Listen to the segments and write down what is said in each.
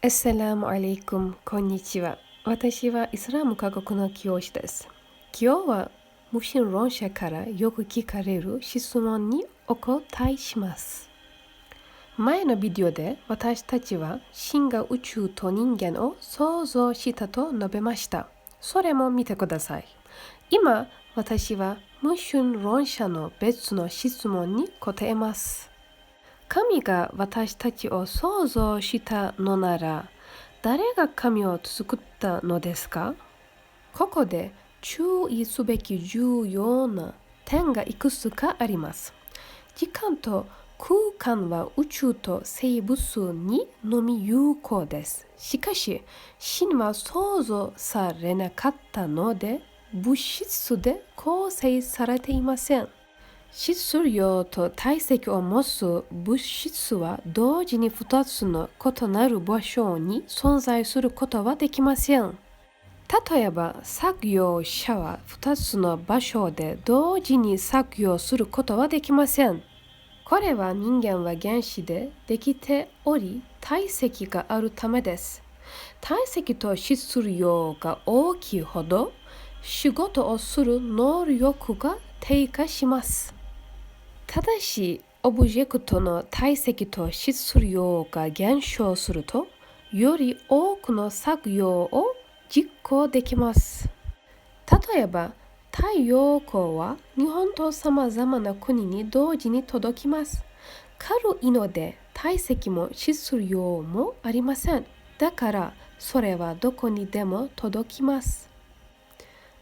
Assalamu alaikum、こんにちは。私はイスラム科学の教師です。今日は無神論者からよく聞かれる質問にお答えします。前のビデオで私たちは神が宇宙と人間を創造したと述べました。それも見てください。今、私は無神論者の別の質問に答えます。神が私たちを創造したのなら、誰が神を作ったのですか？ここで注意すべき重要な点がいくつかあります。時間と空間は宇宙と生物にのみ有効です。しかし、神は創造されなかったので、物質で構成されていません。質量と体積を持つ物質は同時に2つの異なる場所に存在することはできません。例えば、作業者は2つの場所で同時に作業することはできません。これは人間は原子でできており、体積があるためです。体積と質量が大きいほど、仕事をする能力が低下します。ただし、オブジェクトの体積と質量が減少すると、より多くの作業を実行できます。例えば、太陽光は日本と様々な国に同時に届きます。軽いので体積も質量もありません。だから、それはどこにでも届きます。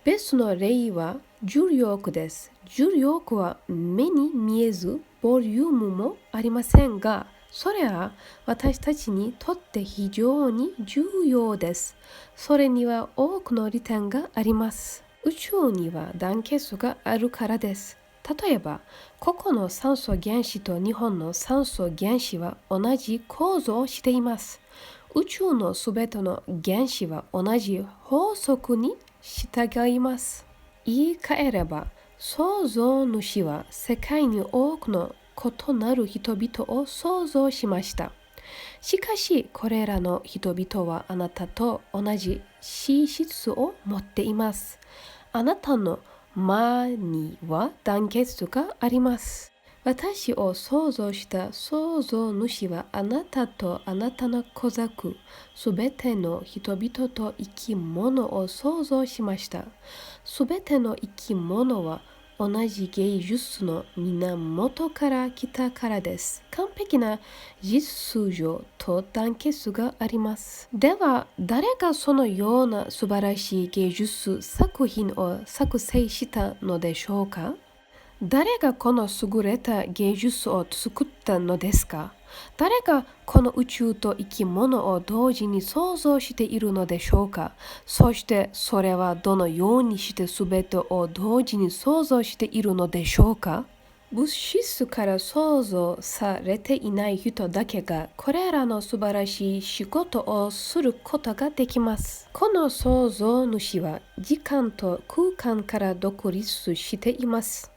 別の例は重力です。重力は目に見えず、ボリュームもありませんが、それは私たちにとって非常に重要です。それには多くの利点があります。宇宙には団結があるからです。例えば、ここの酸素原子と日本の酸素原子は同じ構造をしています。宇宙のすべての原子は同じ法則に従います。言い換えれば、創造主は世界に多くの異なる人々を創造しました。しかし、これらの人々はあなたと同じ資質を持っています。あなたの間には団結があります。私を創造した創造主はあなたとあなたの子族、すべての人々と生き物を創造しました。すべての生き物は同じ芸術の源から来たからです。完璧な実情と団結があります。では、誰がそのような素晴らしい芸術作品を作成したのでしょうか？誰がこの優れた芸術を作ったのですか？誰がこの宇宙と生き物を同時に創造しているのでしょうか？そしてそれはどのようにして全てを同時に創造しているのでしょうか？物質から創造されていない人だけがこれらの素晴らしい仕事をすることができます。この創造主は時間と空間から独立しています。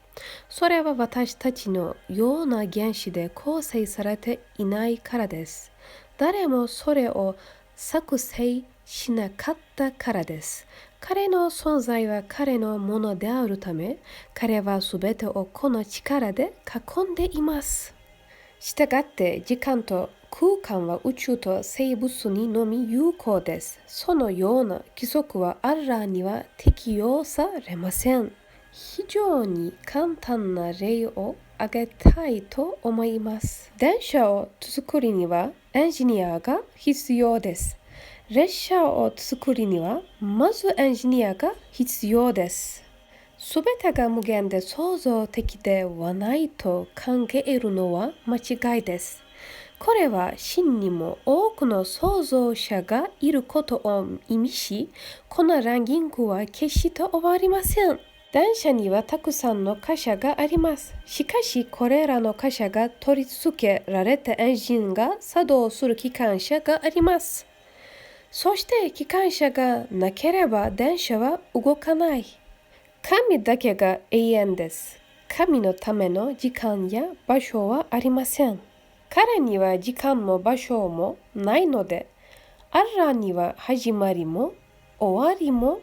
それは私たちのような原子で構成されていないからです。誰もそれを作成しなかったからです。彼の存在は彼のものであるため、彼はすべてをこの力で囲んでいます。したがって時間と空間は宇宙と生物にのみ有効です。そのような規則はアッラーには適用されません。非常に簡単な例を挙げたいと思います。電車を作るにはエンジニアが必要です。列車を作るにはまずエンジニアが必要です。すべてが無限で創造的ではないと考えるのは間違いです。これは真にも多くの創造者がいることを意味し、このランキングは決して終わりません。電車にはたくさんの貨車があります。しかし、これらの貨車が取り付けられたエンジンが作動する機関車があります。そして機関車がなければ電車は動かない。神だけが永遠です。神のための時間や場所はありません。彼には時間も場所もないので、アッラーには始まりも終わりも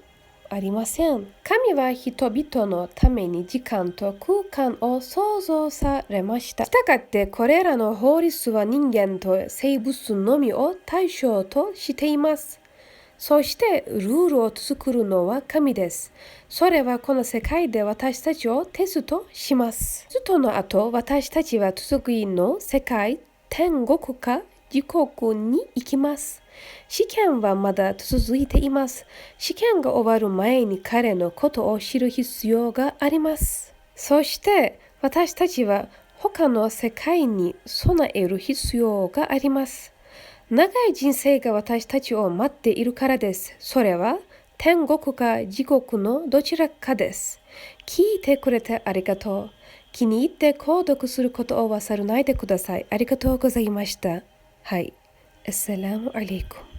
ありません。神は人々のために時間と空間を創造されました。したがってこれらの法律は人間と生物のみを対象としています。そしてルールを作るのは神です。それはこの世界で私たちをテストします。テストの後、私たちは次の世界、天国か地獄に行きます。試験はまだ続いています。試験が終わる前に彼のことを知る必要があります。そして私たちは他の世界に備える必要があります。長い人生が私たちを待っているからです。それは天国か地獄のどちらかです。聞いてくれてありがとう。気に入って購読することを忘れないでください。ありがとうございました。はい。アッサラムアレイコム。